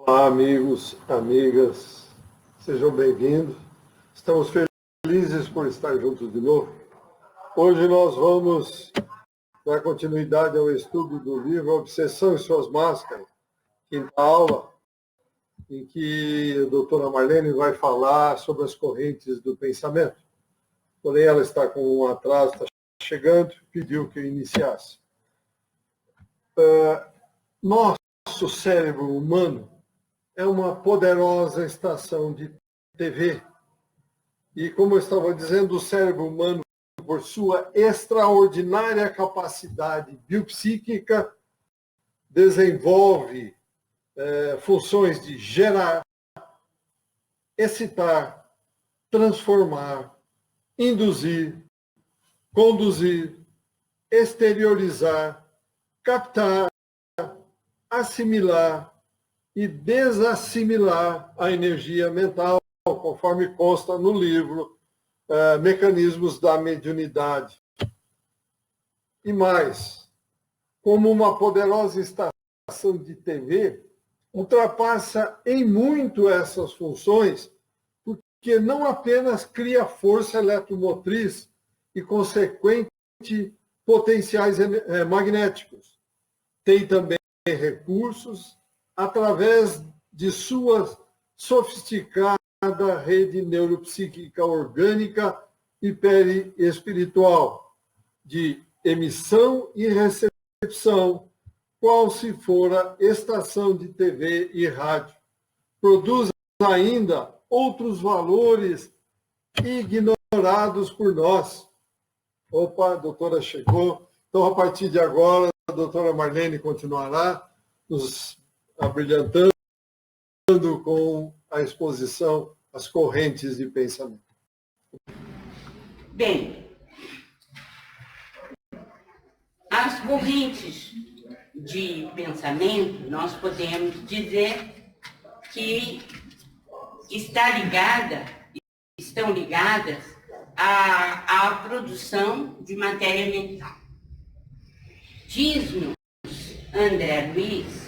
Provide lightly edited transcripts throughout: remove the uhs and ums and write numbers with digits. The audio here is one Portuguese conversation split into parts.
Olá, amigos, amigas, sejam bem-vindos. Estamos felizes por estar juntos de novo. Hoje nós vamos dar continuidade ao estudo do livro Obsessão e Suas Máscaras, quinta aula, em que a doutora Marlene vai falar sobre as correntes do pensamento. Porém, ela está com um atraso, está chegando, pediu que eu iniciasse. Nosso cérebro humano é uma poderosa estação de TV. E, como eu estava dizendo, o cérebro humano, por sua extraordinária capacidade biopsíquica, desenvolve funções de gerar, excitar, transformar, induzir, conduzir, exteriorizar, captar, assimilar e desassimilar a energia mental, conforme consta no livro Mecanismos da Mediunidade. E mais, como uma poderosa estação de TV, ultrapassa em muito essas funções, porque não apenas cria força eletromotriz e consequente potenciais magnéticos, tem também recursos através de sua sofisticada rede neuropsíquica orgânica e periespiritual, de emissão e recepção, qual se fora estação de TV e rádio. Produz ainda outros valores ignorados por nós. Opa, a doutora chegou. Então, a partir de agora, a doutora Marlene continuará nos abrilhantando com a exposição às correntes de pensamento. Bem, as correntes de pensamento, nós podemos dizer que estão ligadas à produção de matéria mental. Diz-nos André Luiz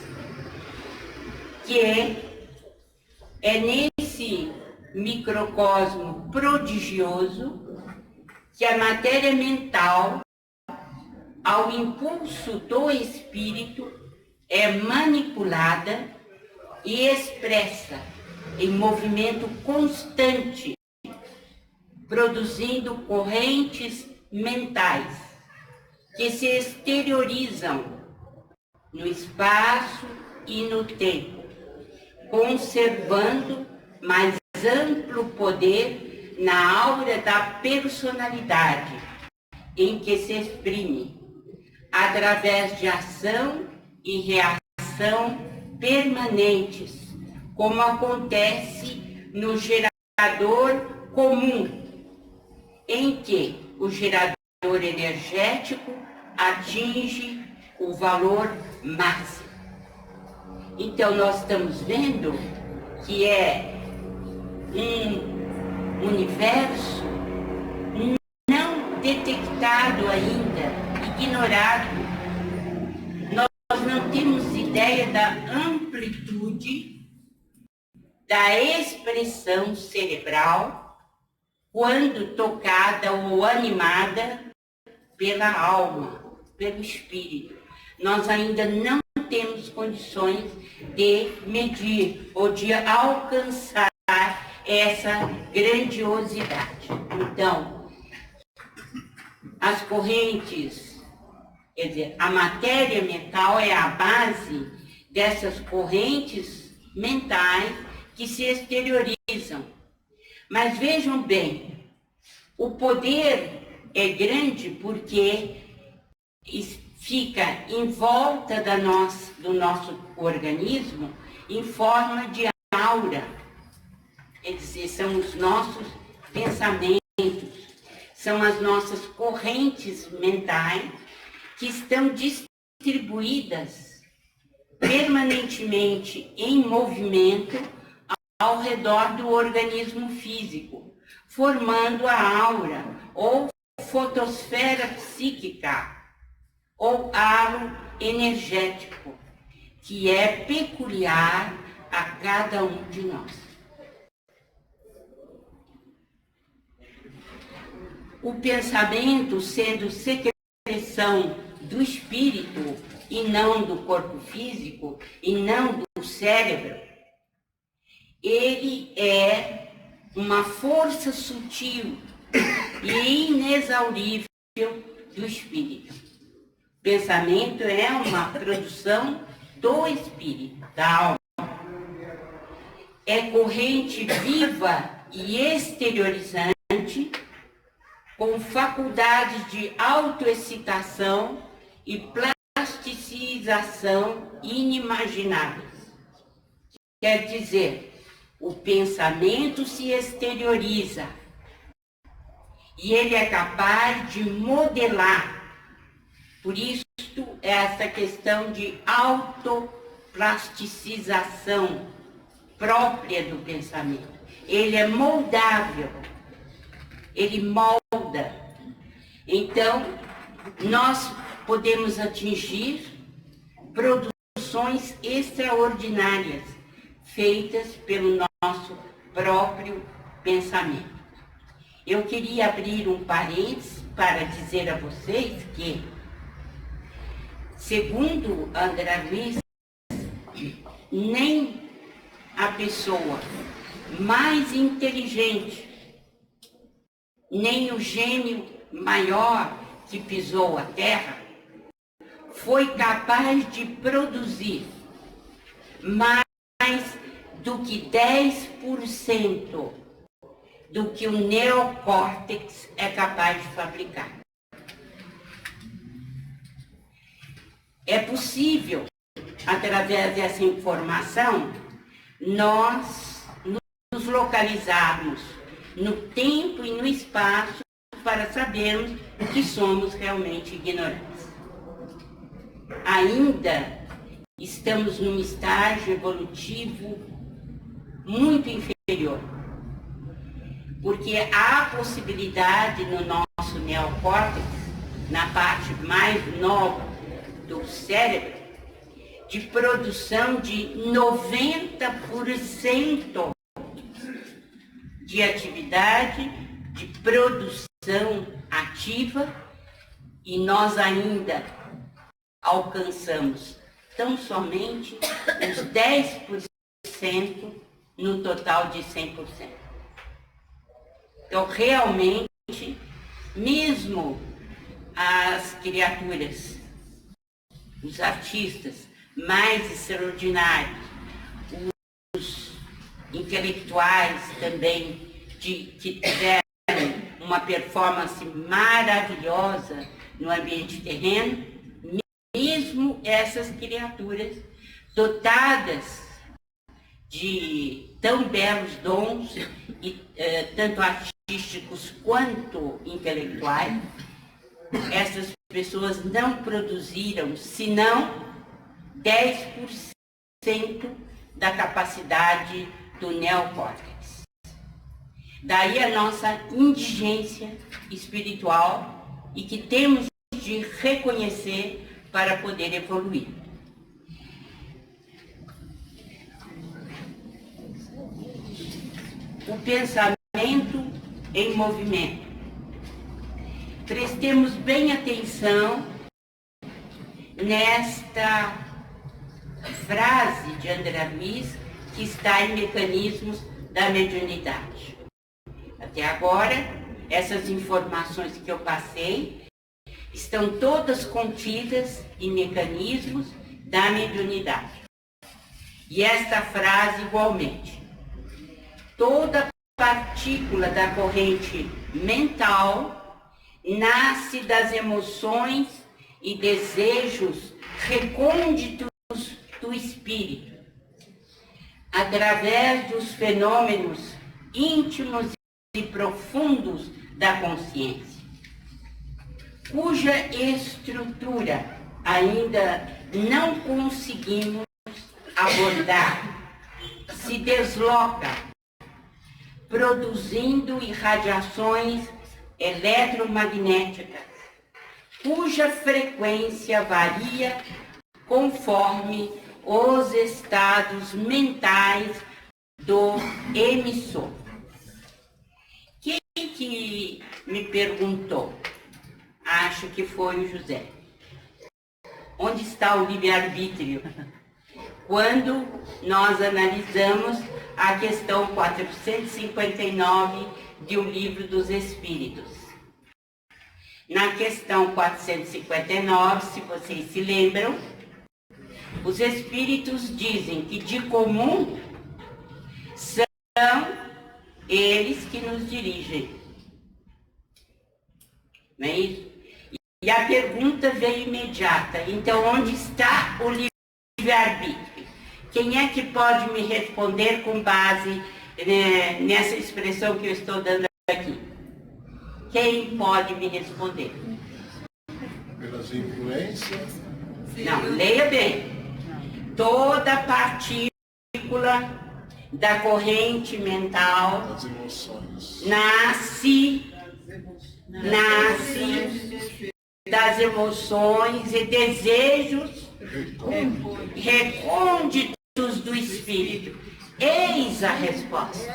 que é nesse microcosmo prodigioso que a matéria mental, ao impulso do espírito, é manipulada e expressa em movimento constante, produzindo correntes mentais que se exteriorizam no espaço e no tempo, conservando mais amplo poder na aura da personalidade em que se exprime, através de ação e reação permanentes, como acontece no gerador comum, em que o gerador energético atinge o valor máximo. Então, nós estamos vendo que é um universo não detectado ainda, ignorado. Nós não temos ideia da amplitude da expressão cerebral quando tocada ou animada pela alma, pelo espírito. Nós ainda não temos condições de medir ou de alcançar essa grandiosidade. Então, as correntes, quer dizer, a matéria mental é a base dessas correntes mentais que se exteriorizam. Mas vejam bem, o poder é grande porque fica em volta do nosso organismo em forma de aura. Quer dizer, são os nossos pensamentos, são as nossas correntes mentais que estão distribuídas permanentemente em movimento ao redor do organismo físico, formando a aura ou fotosfera psíquica ou halo energético, que é peculiar a cada um de nós. O pensamento, sendo secreção do espírito e não do corpo físico, e não do cérebro, ele é uma força sutil e inexaurível do espírito. Pensamento é uma produção do espírito, da alma. É corrente viva e exteriorizante, com faculdades de autoexcitação e plasticização inimagináveis. Quer dizer, o pensamento se exterioriza e ele é capaz de modelar. Por isso, essa questão de autoplasticização própria do pensamento. Ele é moldável, ele molda. Então, nós podemos atingir produções extraordinárias feitas pelo nosso próprio pensamento. Eu queria abrir um parênteses para dizer a vocês que, segundo André Luiz, nem a pessoa mais inteligente, nem o gênio maior que pisou a Terra foi capaz de produzir mais do que 10% do que o neocórtex é capaz de fabricar. É possível, através dessa informação, nós nos localizarmos no tempo e no espaço para sabermos que somos realmente ignorantes. Ainda estamos num estágio evolutivo muito inferior, porque há a possibilidade no nosso neocórtex, na parte mais nova do cérebro, de produção de 90% de atividade, de produção ativa, e nós ainda alcançamos tão somente os 10% no total de 100%. Então, realmente, mesmo as criaturas, os artistas mais extraordinários, os intelectuais também, que tiveram uma performance maravilhosa no ambiente terreno, mesmo essas criaturas dotadas de tão belos dons, tanto artísticos quanto intelectuais, essas pessoas não produziram senão 10% da capacidade do neocórtex. Daí a nossa indigência espiritual e que temos de reconhecer para poder evoluir. O pensamento em movimento. Prestemos bem atenção nesta frase de André Luiz, que está em Mecanismos da Mediunidade. Até agora, essas informações que eu passei estão todas contidas em Mecanismos da Mediunidade. E esta frase igualmente. Toda partícula da corrente mental nasce das emoções e desejos recônditos do espírito, através dos fenômenos íntimos e profundos da consciência, cuja estrutura ainda não conseguimos abordar, se desloca, produzindo irradiações eletromagnéticas, cuja frequência varia conforme os estados mentais do emissor. Quem que me perguntou? Acho que foi o José. Onde está o livre-arbítrio? Quando nós analisamos a questão 459 do Livro dos Espíritos. Na questão 459, se vocês se lembram, os Espíritos dizem que de comum são eles que nos dirigem. Não é isso? E a pergunta veio imediata. Então, onde está o livre-arbítrio? Quem é que pode me responder com base nessa expressão que eu estou dando aqui? Quem pode me responder? Pelas influências? Não, leia bem. Toda partícula da corrente mental Das emoções. nasce das emoções e desejos recônditos do espírito. Eis a resposta.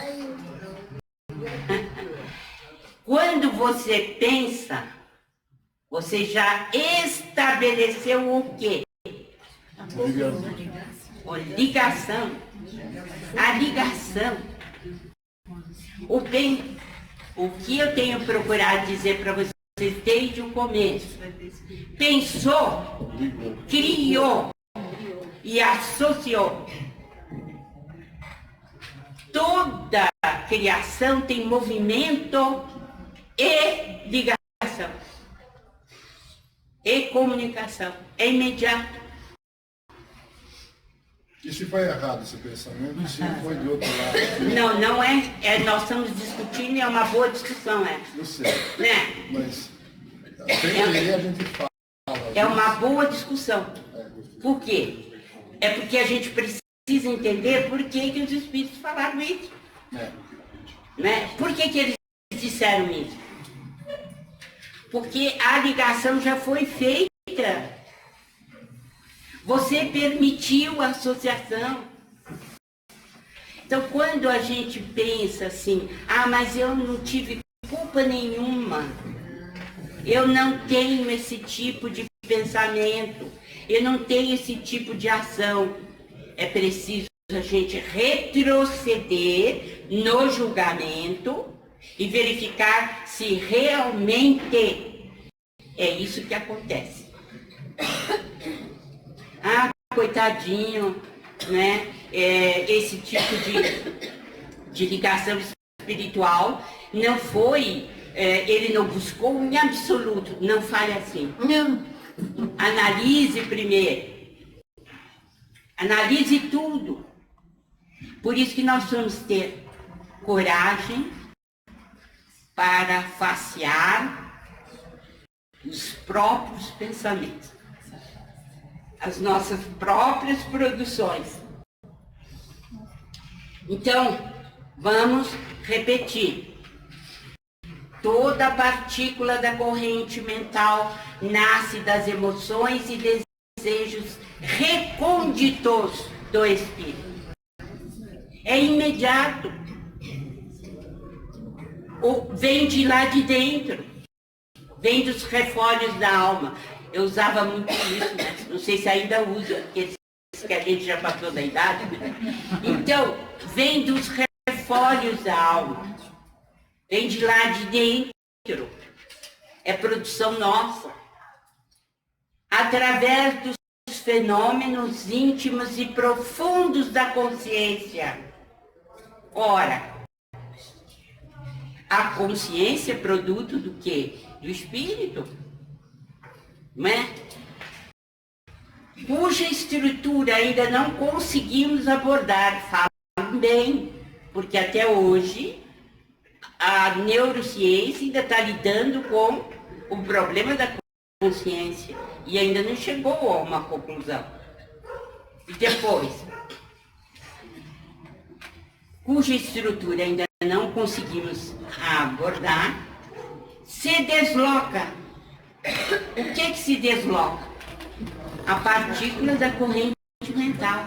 Quando você pensa, você já estabeleceu o quê? A ligação. A ligação. O que eu tenho procurado dizer para vocês desde o começo? Pensou, criou e associou. Toda criação tem movimento e ligação. E comunicação. É imediato. E se foi errado esse pensamento, se foi de outro lado? Não, não é. Nós estamos discutindo e é uma boa discussão essa. Eu sei, Né? mas sem querer a gente fala. É uma boa discussão. Por quê? É porque a gente precisa entender por que os espíritos falaram isso. Né? Por que eles disseram isso? Porque a ligação já foi feita. Você permitiu a associação. Então, quando a gente pensa assim, mas eu não tive culpa nenhuma, eu não tenho esse tipo de pensamento, eu não tenho esse tipo de ação, é preciso a gente retroceder no julgamento e verificar se realmente é isso que acontece. Coitadinho, né? Esse tipo de ligação espiritual não foi, ele não buscou em absoluto, não fale assim. Não. Analise primeiro. Analise tudo. Por isso que nós vamos ter coragem para facear os próprios pensamentos, as nossas próprias produções. Então, vamos repetir. Toda partícula da corrente mental nasce das emoções e desejos recônditos do espírito. É imediato. Vem de lá de dentro. Vem dos refólhos da alma. Eu usava muito isso, né? Não sei se ainda usa, porque que a gente já passou da idade. Então, vem dos refólhos da alma. Vem de lá de dentro. É produção nossa. Através dos fenômenos íntimos e profundos da consciência. Ora, a consciência é produto do quê? Do espírito. Não é? Cuja estrutura ainda não conseguimos abordar. Falam bem, porque até hoje a neurociência ainda está lidando com o problema da consciência e ainda não chegou a uma conclusão. E depois, cuja estrutura ainda não conseguimos abordar, se desloca. O que se desloca? A partícula da corrente mental.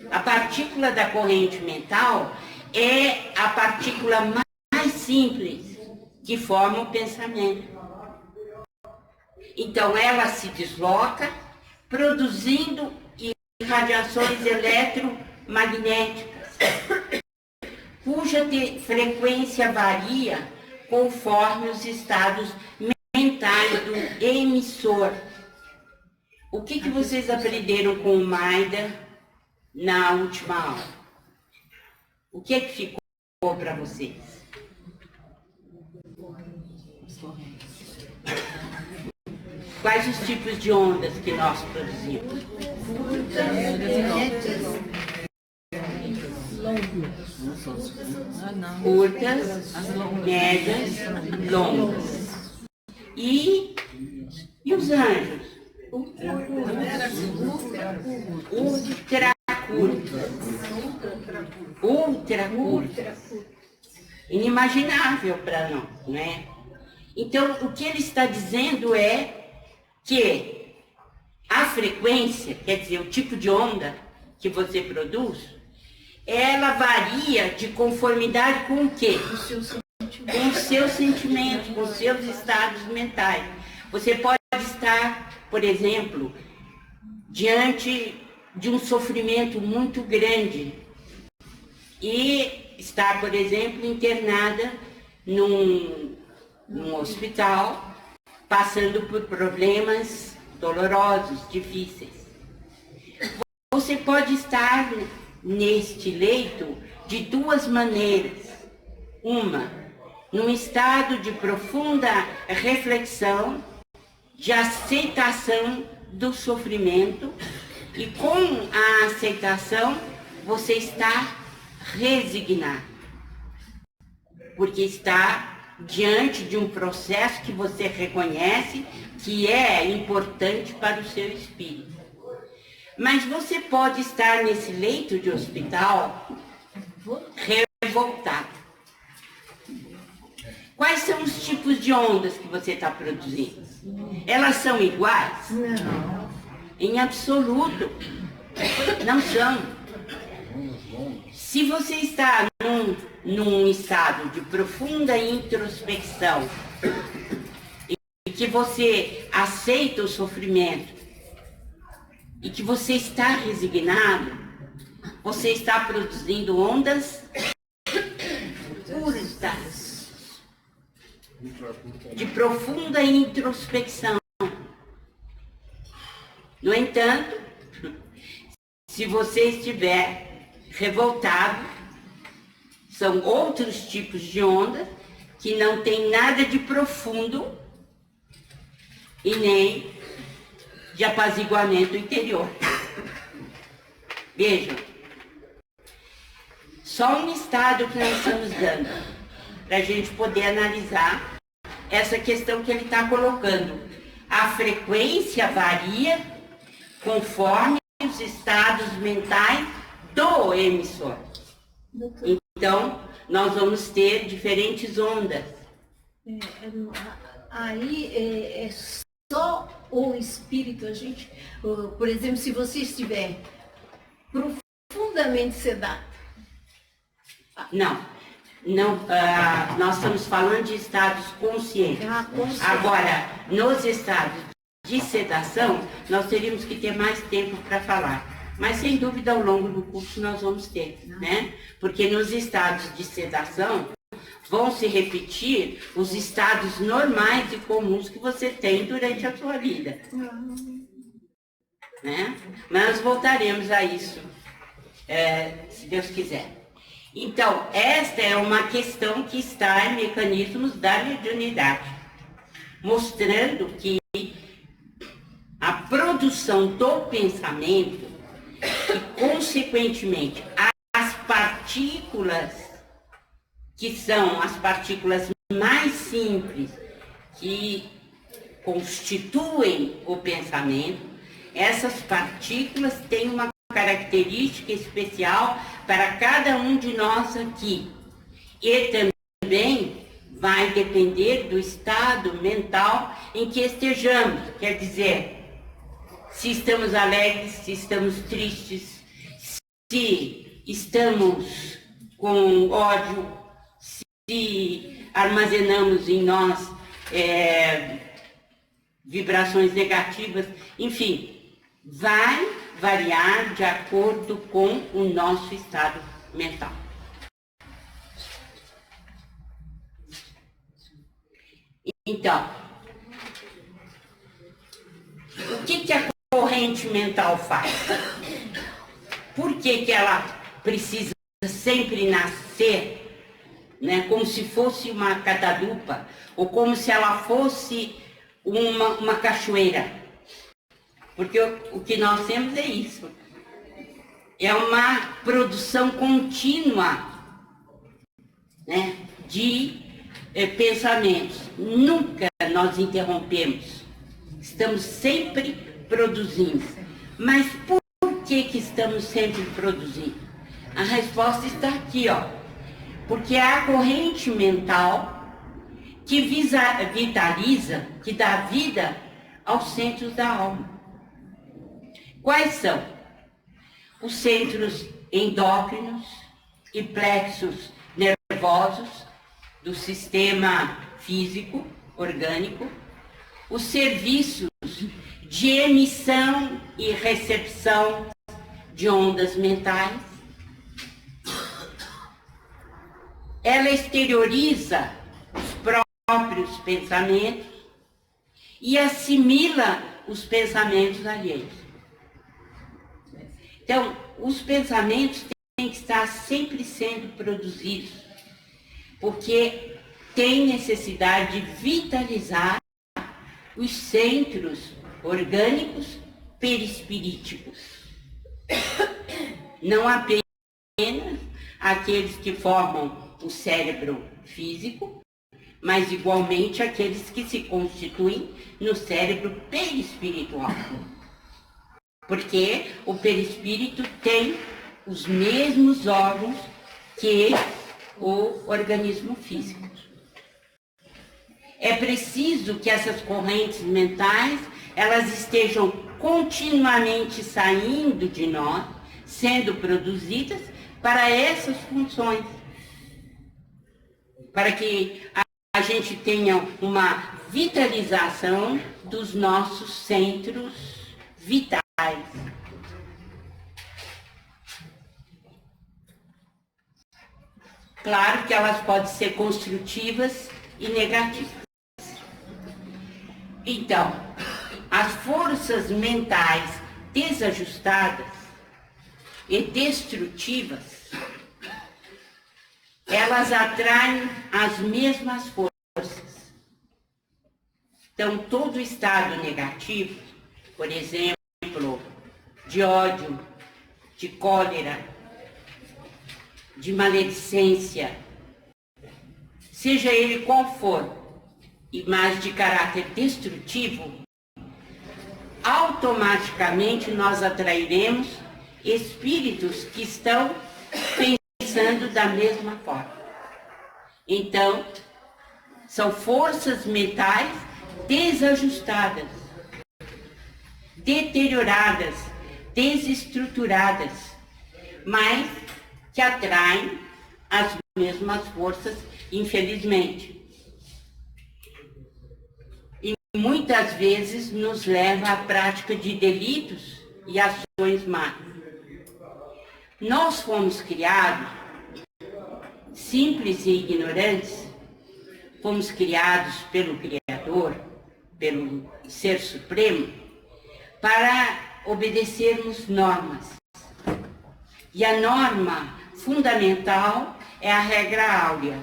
A partícula da corrente mental é a partícula mais simples que forma o pensamento. Então, ela se desloca, produzindo radiações eletromagnéticas, cuja frequência varia conforme os estados mentais do emissor. O que vocês aprenderam com o Maida na última aula? O que ficou para vocês? Quais os tipos de ondas que nós produzimos? Curtas, médias, longas. E os anjos? Ultra curtas. Inimaginável para nós, né? Então, o que ele está dizendo é que a frequência, quer dizer, o tipo de onda que você produz, ela varia de conformidade com o quê? Com os seus sentimentos, com os seus estados mentais. Você pode estar, por exemplo, diante de um sofrimento muito grande e estar, por exemplo, internada num hospital, passando por problemas dolorosos, difíceis. Você pode estar neste leito de duas maneiras. Uma, num estado de profunda reflexão, de aceitação do sofrimento, e com a aceitação você está resignado, porque está diante de um processo que você reconhece que é importante para o seu espírito. Mas você pode estar nesse leito de hospital revoltado. Quais são os tipos de ondas que você está produzindo? Elas são iguais? Não. Em absoluto, não são. Se você está num estado de profunda introspecção e que você aceita o sofrimento e que você está resignado, você está produzindo ondas curtas, de profunda introspecção. No entanto, se você estiver revoltado, são outros tipos de onda que não tem nada de profundo e nem de apaziguamento interior. Vejam, só um estado que nós estamos dando para a gente poder analisar essa questão que ele está colocando. A frequência varia conforme os estados mentais do emissor. Então, nós vamos ter diferentes ondas. Aí é só o espírito, a gente, por exemplo, se você estiver profundamente sedado. Não, nós estamos falando de estados conscientes. Agora, nos estados de sedação, nós teríamos que ter mais tempo para falar. Mas, sem dúvida, ao longo do curso nós vamos ter, né? Porque nos estados de sedação vão se repetir os estados normais e comuns que você tem durante a sua vida. Né? Mas voltaremos a isso, se Deus quiser. Então, esta é uma questão que está em mecanismos da mediunidade, mostrando que a produção do pensamento e, consequentemente, as partículas, que são as partículas mais simples, que constituem o pensamento, essas partículas têm uma característica especial para cada um de nós aqui. E também vai depender do estado mental em que estejamos. Quer dizer, se estamos alegres, se estamos tristes, se estamos com ódio, se armazenamos em nós vibrações negativas, enfim, vai variar de acordo com o nosso estado mental. Então, o que a corrente mental faz? Por que ela precisa sempre nascer, né, como se fosse uma catadupa, ou como se ela fosse uma cachoeira? Porque o que nós temos é isso. É uma produção contínua, né, de pensamentos. Nunca nós interrompemos. Estamos sempre produzindo. Mas por que estamos sempre produzindo? A resposta está aqui, ó. Porque é a corrente mental que vitaliza, que dá vida aos centros da alma. Quais são? Os centros endócrinos e plexos nervosos do sistema físico, orgânico, os serviços de emissão e recepção de ondas mentais. Ela exterioriza os próprios pensamentos e assimila os pensamentos alheios. Então, os pensamentos têm que estar sempre sendo produzidos, porque tem necessidade de vitalizar os centros orgânicos perispiríticos. Não apenas aqueles que formam o cérebro físico, mas igualmente aqueles que se constituem no cérebro perispiritual. Porque o perispírito tem os mesmos órgãos que o organismo físico. É preciso que essas correntes mentais, elas estejam continuamente saindo de nós, sendo produzidas para essas funções. Para que a gente tenha uma vitalização dos nossos centros vitais. Claro que elas podem ser construtivas e negativas. Então, as forças mentais desajustadas e destrutivas, elas atraem as mesmas forças. Então, todo estado negativo, por exemplo, de ódio, de cólera, de maledicência, seja ele qual for, e mais de caráter destrutivo, automaticamente nós atrairemos espíritos que estão pensando da mesma forma. Então, são forças mentais desajustadas, deterioradas, desestruturadas, mas que atraem as mesmas forças, infelizmente. E muitas vezes nos leva à prática de delitos e ações más. Nós fomos criados simples e ignorantes, fomos criados pelo Criador, pelo Ser Supremo, para obedecermos normas. E a norma fundamental é a regra áurea.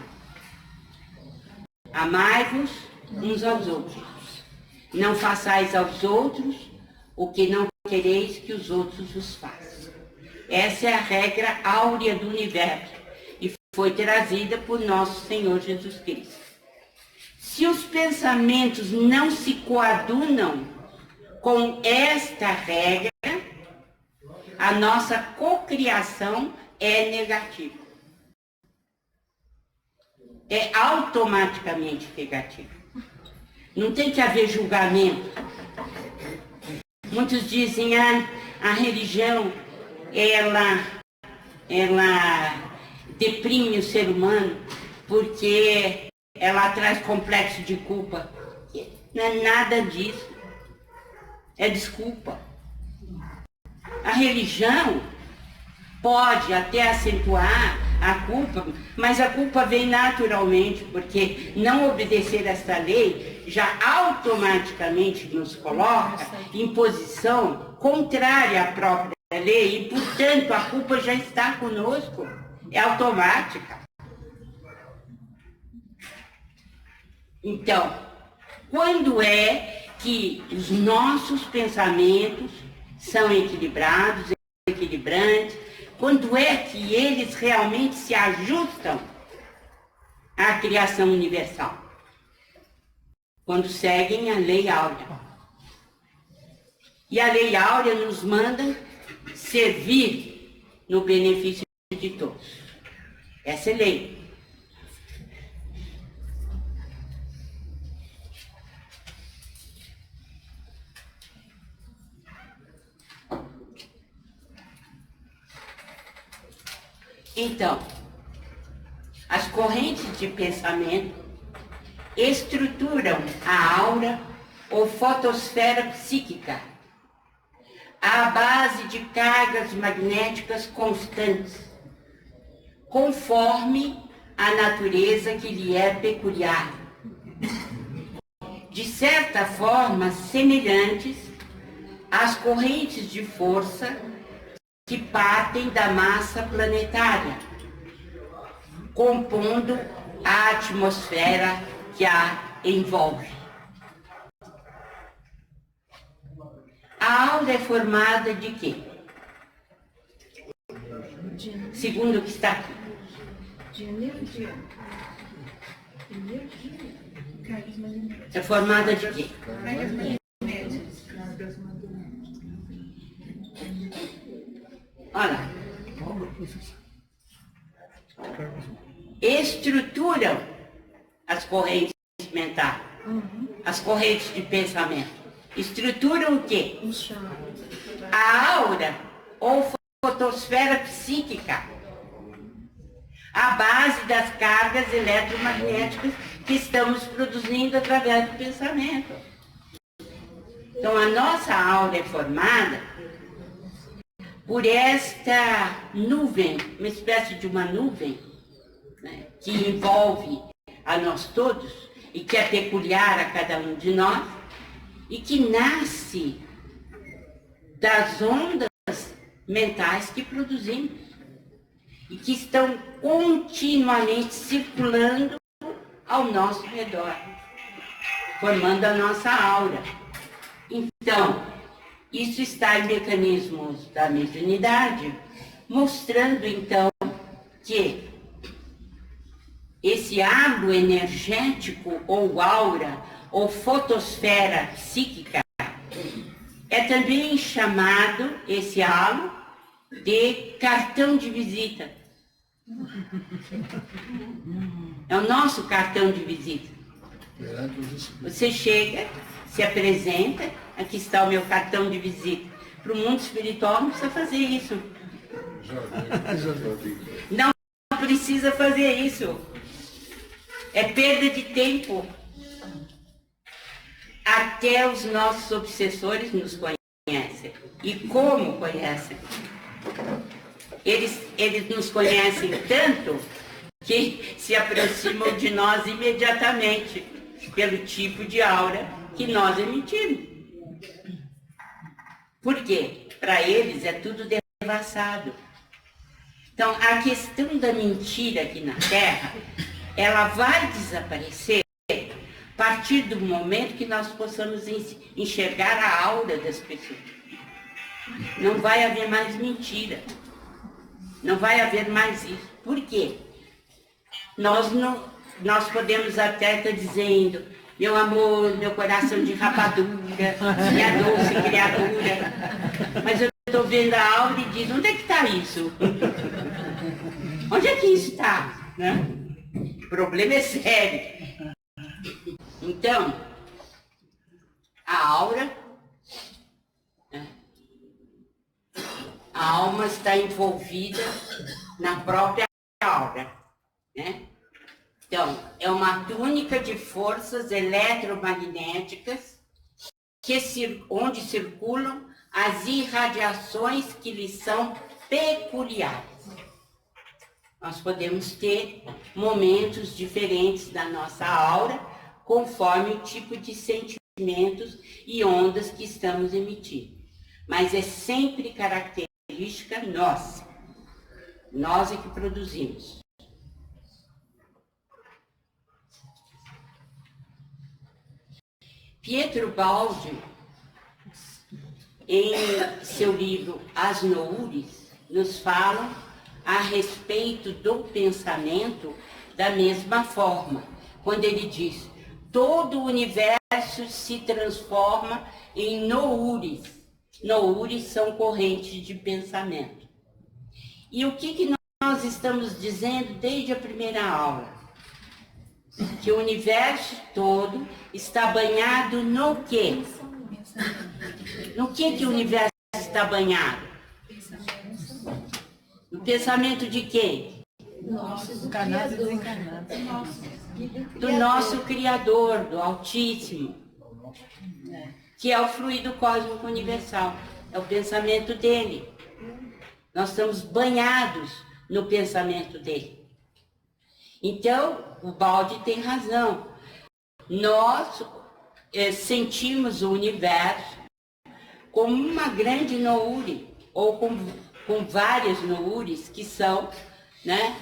Amai-vos uns aos outros. Não façais aos outros o que não quereis que os outros vos façam. Essa é a regra áurea do universo e foi trazida por nosso Senhor Jesus Cristo. Se os pensamentos não se coadunam com esta regra, a nossa cocriação é negativa. É automaticamente negativa. Não tem que haver julgamento. Muitos dizem, a religião, ela deprime o ser humano porque ela traz complexo de culpa. Não é nada disso. É desculpa. A religião pode até acentuar a culpa, mas a culpa vem naturalmente, porque não obedecer esta lei já automaticamente nos coloca em posição contrária à própria lei e, portanto, a culpa já está conosco, é automática. Então, quando é que os nossos pensamentos são equilibrados, equilibrantes, quando é que eles realmente se ajustam à criação universal? Quando seguem a lei áurea. E a lei áurea nos manda servir no benefício de todos. Essa é a lei. Então, as correntes de pensamento estruturam a aura ou fotosfera psíquica à base de cargas magnéticas constantes, conforme a natureza que lhe é peculiar. De certa forma, semelhantes às correntes de força que partem da massa planetária, compondo a atmosfera que a envolve. A aura é formada de quê? Segundo o que está aqui. De energia. É formada de quê? Olha, estruturam as correntes mentais, as correntes de pensamento. Estruturam o quê? A aura ou fotosfera psíquica, a base das cargas eletromagnéticas que estamos produzindo através do pensamento. Então, a nossa aura é formada por esta nuvem, uma espécie de uma nuvem, né, que envolve a nós todos e que é peculiar a cada um de nós e que nasce das ondas mentais que produzimos e que estão continuamente circulando ao nosso redor, formando a nossa aura. Então, isso está em mecanismos da mediunidade, mostrando então que esse halo energético ou aura ou fotosfera psíquica é também chamado, esse halo, de cartão de visita. É o nosso cartão de visita. Você chega, se apresenta, aqui está o meu cartão de visita. Para o mundo espiritual não precisa fazer isso. Não precisa fazer isso. É perda de tempo. Até os nossos obsessores nos conhecem. E como conhecem? Eles nos conhecem tanto que se aproximam de nós imediatamente, pelo tipo de aura que nós emitimos. Por quê? Para eles é tudo devassado. Então, a questão da mentira aqui na Terra, ela vai desaparecer a partir do momento que nós possamos enxergar a aura das pessoas. Não vai haver mais mentira. Não vai haver mais isso. Por quê? Nós podemos até estar dizendo, meu amor, meu coração de rapadura, minha doce criatura. Mas eu estou vendo a aura e diz, onde é que está isso? Onde é que isso está? Né? O problema é sério. Então, a aura A alma está envolvida na própria aura, né? Então, é uma túnica de forças eletromagnéticas onde circulam as irradiações que lhe são peculiares. Nós podemos ter momentos diferentes da nossa aura, conforme o tipo de sentimentos e ondas que estamos emitindo. Mas é sempre característica nossa. Nós é que produzimos. Pietro Baldi, em seu livro As Noures, nos fala a respeito do pensamento da mesma forma, quando ele diz: todo o universo se transforma em noures. Noures são correntes de pensamento. E o que nós estamos dizendo desde a primeira aula? Que o universo todo está banhado no quê? No que o universo está banhado? No pensamento de quem? Do nosso Criador, do Altíssimo, que é o fluido cósmico universal. É o pensamento dele. Nós estamos banhados no pensamento dele. Então, o Baldi tem razão. Nós sentimos o universo como uma grande noure, ou com várias noures, que são, né,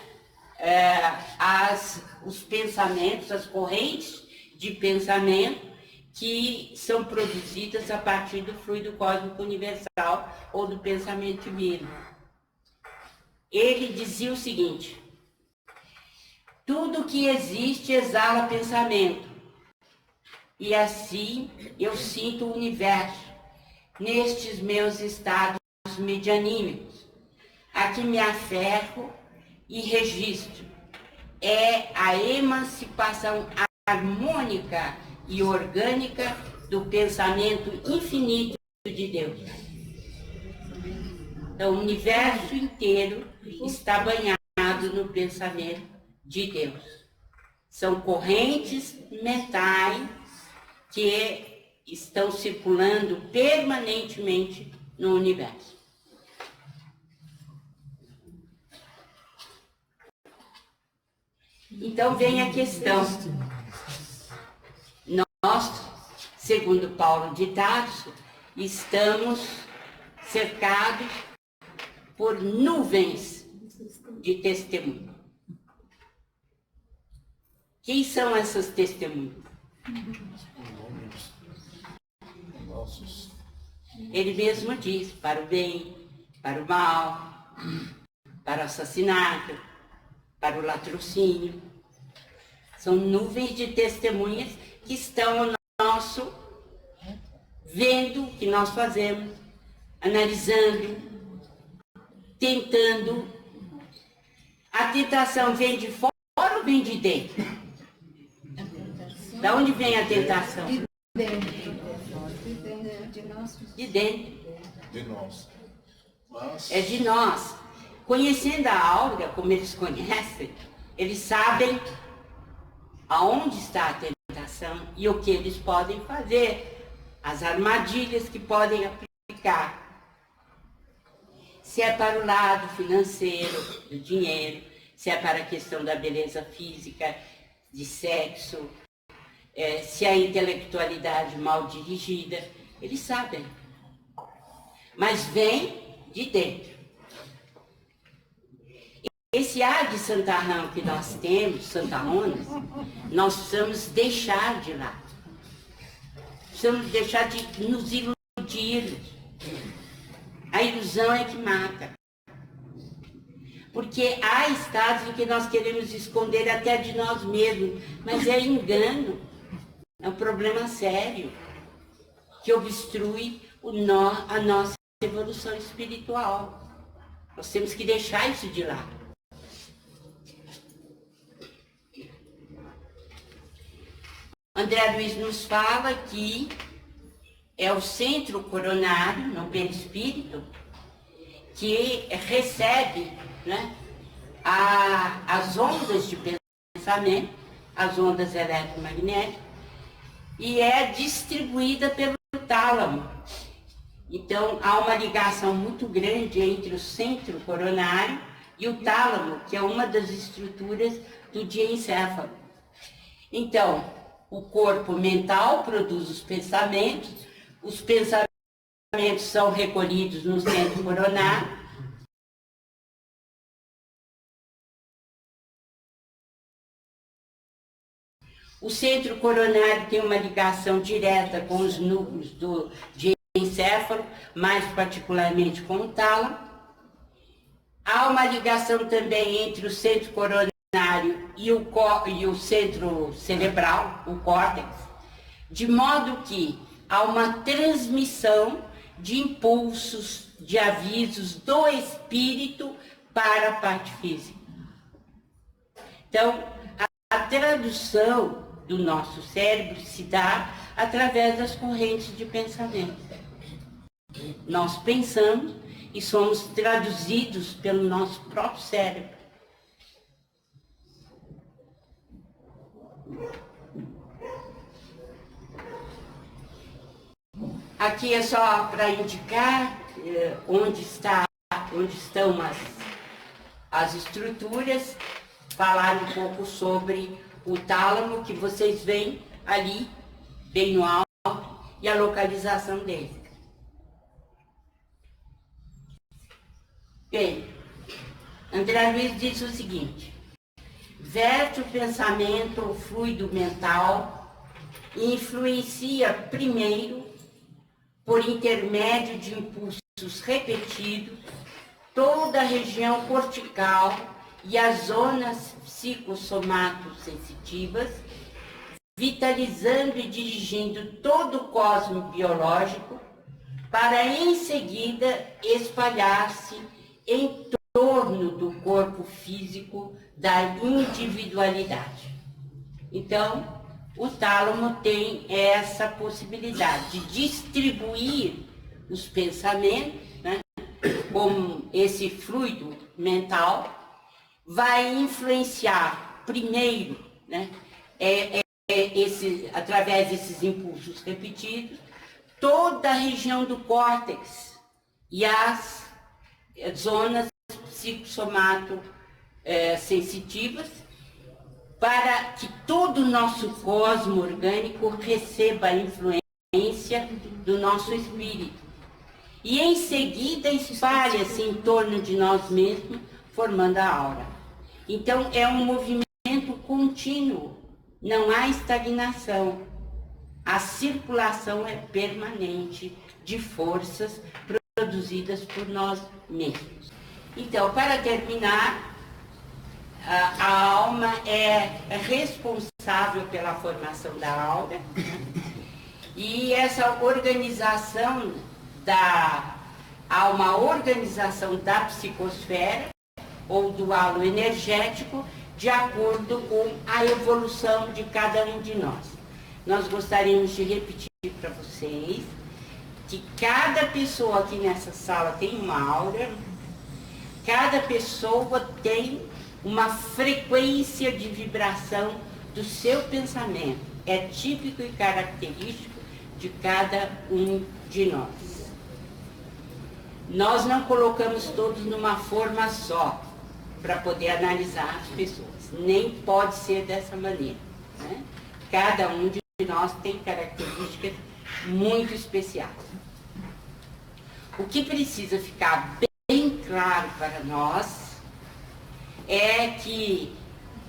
os pensamentos, as correntes de pensamento que são produzidas a partir do fluido cósmico universal ou do pensamento divino. Ele dizia o seguinte: tudo que existe exala pensamento, e assim eu sinto o universo nestes meus estados medianímicos, a que me aferro e registro. É a emancipação harmônica e orgânica do pensamento infinito de Deus. Então, o universo inteiro está banhado no pensamento de Deus. São correntes mentais que estão circulando permanentemente no universo. Então vem a questão. Nós, segundo Paulo de Tarso, estamos cercados por nuvens de testemunhas. Quem são essas testemunhas? Ele mesmo diz: para o bem, para o mal, para o assassinato, para o latrocínio. São nuvens de testemunhas que estão no nosso vendo o que nós fazemos, analisando, tentando. A tentação vem de fora ou vem de dentro? Da onde vem a tentação? De dentro. De dentro. De nós. Mas... É de nós. Conhecendo a aura, como eles conhecem, eles sabem aonde está a tentação e o que eles podem fazer, as armadilhas que podem aplicar. Se é para o lado financeiro, do dinheiro, se é para a questão da beleza física, de sexo, se é a intelectualidade mal dirigida, eles sabem. Mas vem de dentro. Esse ar de santarrão que nós temos, santarronas, nós precisamos deixar de lado. Precisamos deixar de nos iludir. A ilusão é que mata. Porque há estados em que nós queremos esconder até de nós mesmos, mas é engano. É um problema sério que obstrui a nossa evolução espiritual. Nós temos que deixar isso de lado. André Luiz nos fala que é o centro coronário, no perispírito, que recebe, né, as ondas de pensamento, as ondas eletromagnéticas, e é distribuída pelo tálamo. Então, há uma ligação muito grande entre o centro coronário e o tálamo, que é uma das estruturas do diencéfalo. Então, o corpo mental produz os pensamentos são recolhidos no centro coronário. O centro coronário tem uma ligação direta com os núcleos do diencéfalo, mais particularmente com o tálamo. Há uma ligação também entre o centro coronário e o centro cerebral, o córtex, de modo que há uma transmissão de impulsos, de avisos do espírito para a parte física. Então, a tradução do nosso cérebro se dá através das correntes de pensamento. Nós pensamos e somos traduzidos pelo nosso próprio cérebro. Aqui é só para indicar onde estão as estruturas, falar um pouco sobre o tálamo, que vocês veem ali, bem no alto, e a localização dele. Bem, André Luiz diz o seguinte: verte o pensamento ou fluido mental e influencia primeiro, por intermédio de impulsos repetidos, toda a região cortical e as zonas psicossomato-sensitivas, vitalizando e dirigindo todo o cosmo biológico, para em seguida espalhar-se em torno do corpo físico da individualidade. Então, o tálamo tem essa possibilidade de distribuir os pensamentos, né, como esse fluido mental, vai influenciar primeiro, né, através desses impulsos repetidos, toda a região do córtex e as zonas psicossomato-sensitivas, para que todo o nosso cosmo orgânico receba a influência do nosso espírito. E em seguida espalha-se em torno de nós mesmos, formando a aura. Então é um movimento contínuo, não há estagnação. A circulação é permanente de forças produzidas por nós mesmos. Então, para terminar, a alma é responsável pela formação da aura, e essa organização há uma organização da psicosfera ou do halo energético de acordo com a evolução de cada um de nós. Nós gostaríamos de repetir para vocês que cada pessoa aqui nessa sala tem uma aura, cada pessoa tem uma frequência de vibração do seu pensamento. É típico e característico de cada um de nós. Nós não colocamos todos numa forma só para poder analisar as pessoas. Nem pode ser dessa maneira, né? Cada um de nós tem características muito especiais. O que precisa ficar bem claro para nós é que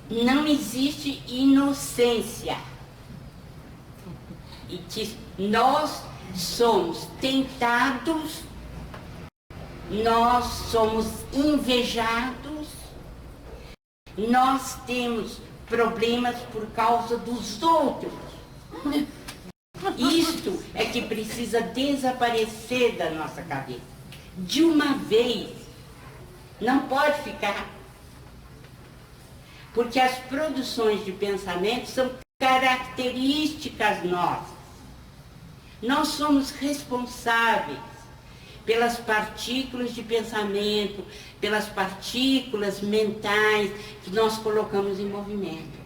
não existe inocência e que nós somos tentados, nós somos invejados, nós temos problemas por causa dos outros. Isto é que precisa desaparecer da nossa cabeça. De uma vez, não pode ficar. Porque as produções de pensamento são características nossas. Nós somos responsáveis pelas partículas de pensamento, pelas partículas mentais que nós colocamos em movimento.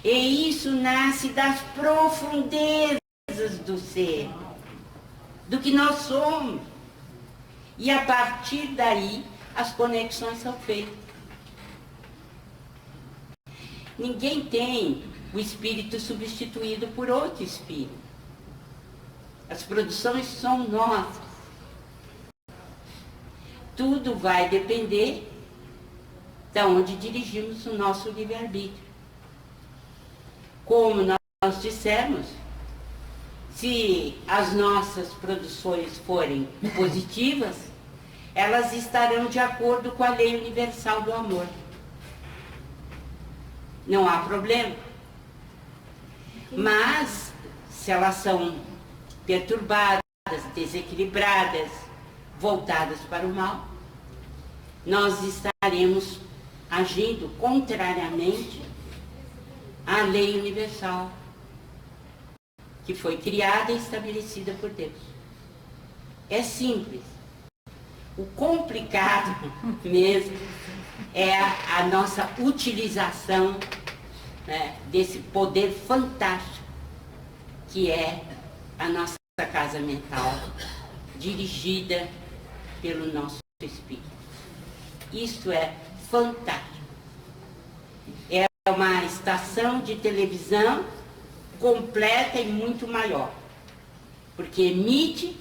E isso nasce das profundezas do ser, do que nós somos. E a partir daí, as conexões são feitas. Ninguém tem o espírito substituído por outro espírito. As produções são nossas. Tudo vai depender de onde dirigimos o nosso livre-arbítrio. Como nós dissemos, se as nossas produções forem positivas, elas estarão de acordo com a lei universal do amor. Não há problema. Mas, se elas são perturbadas, desequilibradas, voltadas para o mal, nós estaremos agindo contrariamente à lei universal que foi criada e estabelecida por Deus. É simples. O complicado mesmo é a nossa utilização, né, desse poder fantástico que é a nossa casa mental, dirigida pelo nosso espírito. Isso é fantástico. É uma estação de televisão completa e muito maior, porque emite,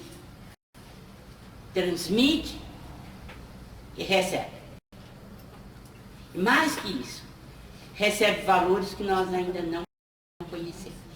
transmite e recebe. E mais que isso, recebe valores que nós ainda não conhecemos.